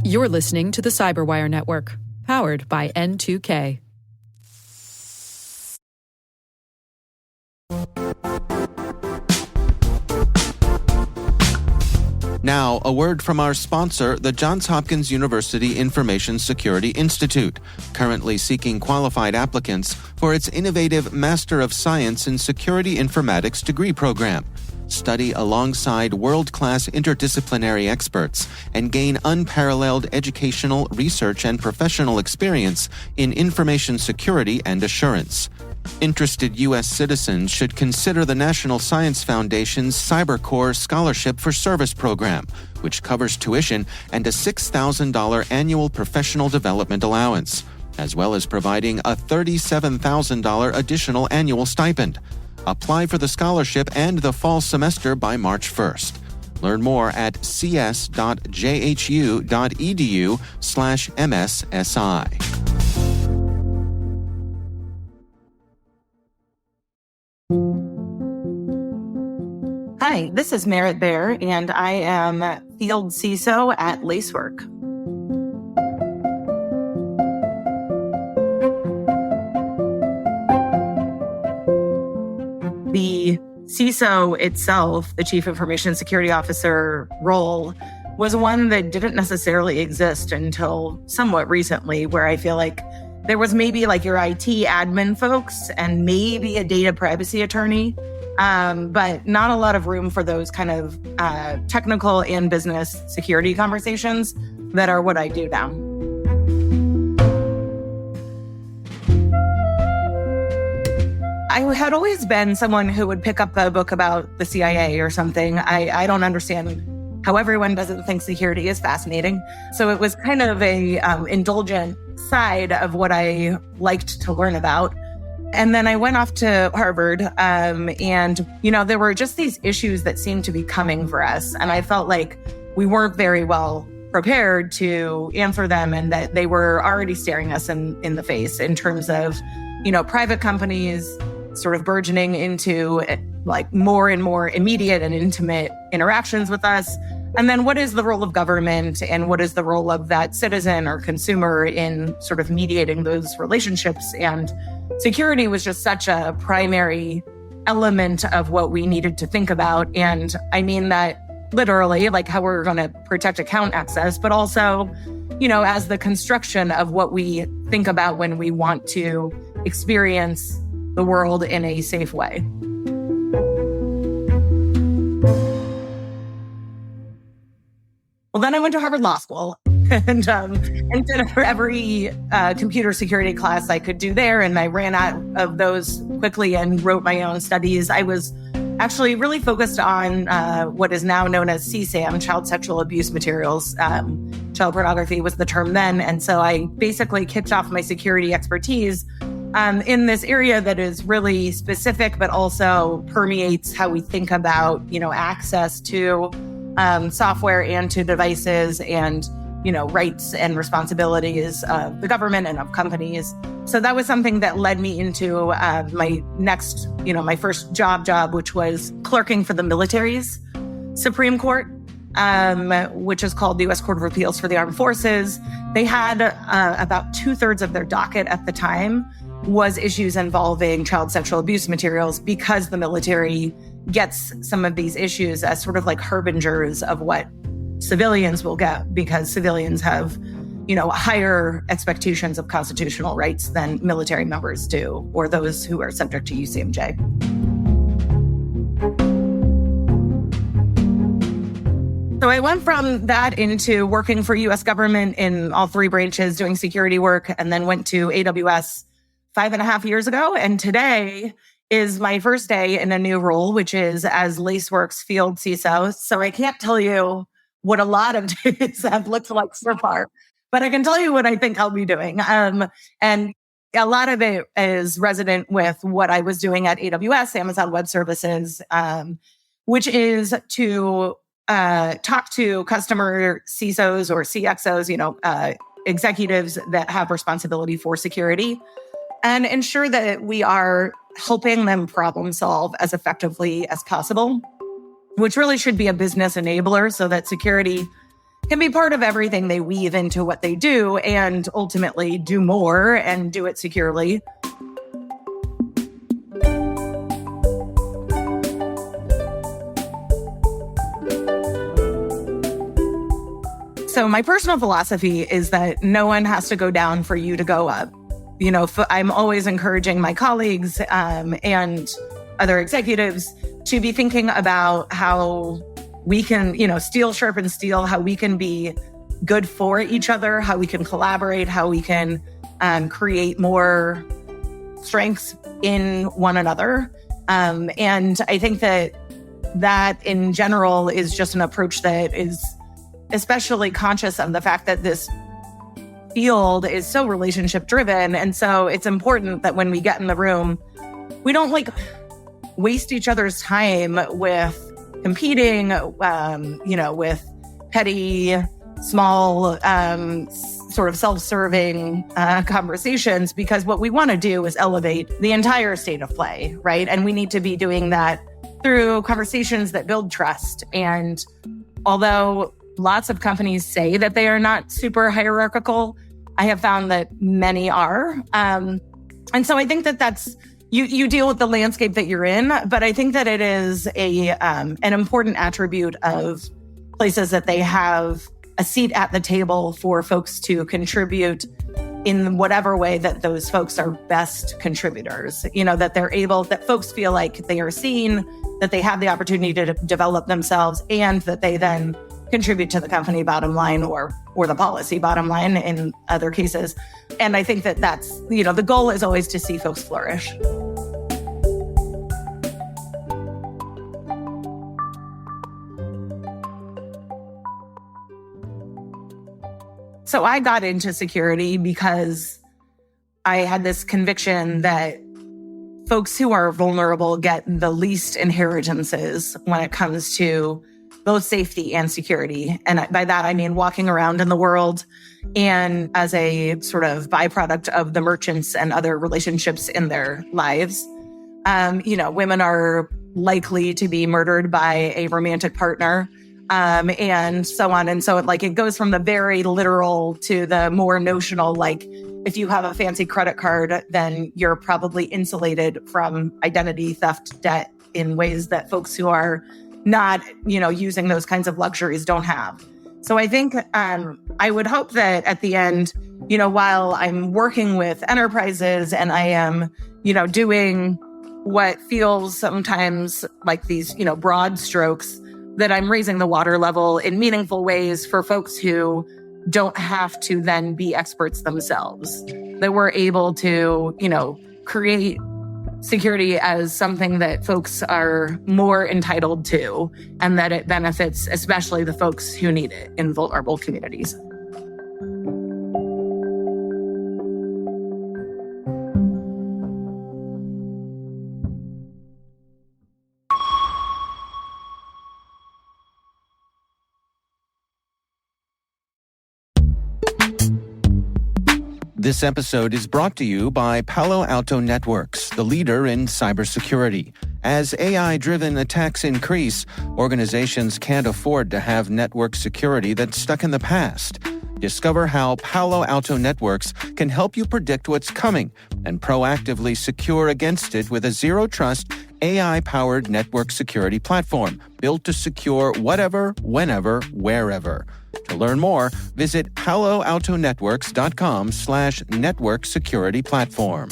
You're listening to the Cyberwire Network, powered by N2K. Now, a word from our sponsor, the Johns Hopkins University Information Security Institute, currently seeking qualified applicants for its innovative Master of Science in Security Informatics degree program. Study alongside world-class interdisciplinary experts and gain unparalleled educational, research, and professional experience in information security and assurance. Interested U.S. citizens should consider the National Science Foundation's CyberCore Scholarship for Service program, which covers tuition and a $6,000 annual professional development allowance, as well as providing a $37,000 additional annual stipend. Apply for the scholarship and the fall semester by March 1st. Learn more at cs.jhu.edu/MSSI. Hi, this is Merritt Baer, and I am Field CISO at Lacework. The CISO itself, the Chief Information Security Officer role, was one that didn't necessarily exist until somewhat recently, where I feel like there was maybe like your IT admin folks and maybe a data privacy attorney, but not a lot of room for those kind of technical and business security conversations that are what I do now. I had always been someone who would pick up a book about the CIA or something. I don't understand how everyone doesn't think security is fascinating. So it was kind of a indulgent side of what I liked to learn about. And then I went off to Harvard, and, there were just these issues that seemed to be coming for us. And I felt like we weren't very well prepared to answer them, and that they were already staring us in the face in terms of, private companies sort of burgeoning into like more and more immediate and intimate interactions with us. And then what is the role of government, and what is the role of that citizen or consumer in sort of mediating those relationships? And security was just such a primary element of what we needed to think about. And I mean that literally, like how we're going to protect account access, but also, as the construction of what we think about when we want to experience the world in a safe way. Well, then I went to Harvard Law School and did every computer security class I could do there. And I ran out of those quickly and wrote my own studies. I was actually really focused on what is now known as CSAM, child sexual abuse materials. Child pornography was the term then. And so I basically kicked off my security expertise in this area that is really specific, but also permeates how we think about, access to software and to devices and, rights and responsibilities of the government and of companies. So that was something that led me into my next, my first job, which was clerking for the military's Supreme Court, which is called the U.S. Court of Appeals for the Armed Forces. They had about 2/3 of their docket at the time was issues involving child sexual abuse materials, because the military gets some of these issues as sort of like harbingers of what civilians will get, because civilians have, higher expectations of constitutional rights than military members do, or those who are subject to UCMJ. So I went from that into working for U.S. government in all three branches, doing security work, and then went to AWS 5.5 years ago. And today is my first day in a new role, which is as Laceworks Field CISO. So I can't tell you what a lot of days have looked like so far, but I can tell you what I think I'll be doing. And a lot of it is resonant with what I was doing at AWS, Amazon Web Services, which is to talk to customer CISOs or CXOs, executives that have responsibility for security, and ensure that we are helping them problem solve as effectively as possible, which really should be a business enabler so that security can be part of everything they weave into what they do and ultimately do more and do it securely. So my personal philosophy is that no one has to go down for you to go up. I'm always encouraging my colleagues and other executives to be thinking about how we can, steel sharpens steel, how we can be good for each other, how we can collaborate, how we can create more strengths in one another. And I think that in general is just an approach that is especially conscious of the fact that this field is so relationship driven. And so it's important that when we get in the room, we don't waste each other's time with competing, with petty, small, sort of self-serving conversations, because what we want to do is elevate the entire state of play, right? And we need to be doing that through conversations that build trust. And although lots of companies say that they are not super hierarchical, I have found that many are. And so I think that that's, you deal with the landscape that you're in, but I think that it is an important attribute of places that they have a seat at the table for folks to contribute in whatever way that those folks are best contributors, that folks feel like they are seen, that they have the opportunity to develop themselves, and that they then contribute to the company bottom line or the policy bottom line in other cases. And I think that that's, the goal is always to see folks flourish. So I got into security because I had this conviction that folks who are vulnerable get the least inheritances when it comes to both safety and security. And by that, I mean walking around in the world and as a sort of byproduct of the merchants and other relationships in their lives. Women are likely to be murdered by a romantic partner, and so on. And so it goes from the very literal to the more notional, if you have a fancy credit card, then you're probably insulated from identity theft debt in ways that folks who are not, using those kinds of luxuries don't have. So I think I would hope that at the end, while I'm working with enterprises and I am, doing what feels sometimes like these, broad strokes, that I'm raising the water level in meaningful ways for folks who don't have to then be experts themselves, that we're able to, create security as something that folks are more entitled to, and that it benefits especially the folks who need it in vulnerable communities. This episode is brought to you by Palo Alto Networks, the leader in cybersecurity. As AI-driven attacks increase, organizations can't afford to have network security that's stuck in the past. Discover how Palo Alto Networks can help you predict what's coming and proactively secure against it with a zero-trust, AI-powered network security platform built to secure whatever, whenever, wherever. To learn more, visit paloaltonetworks.com/network security platform.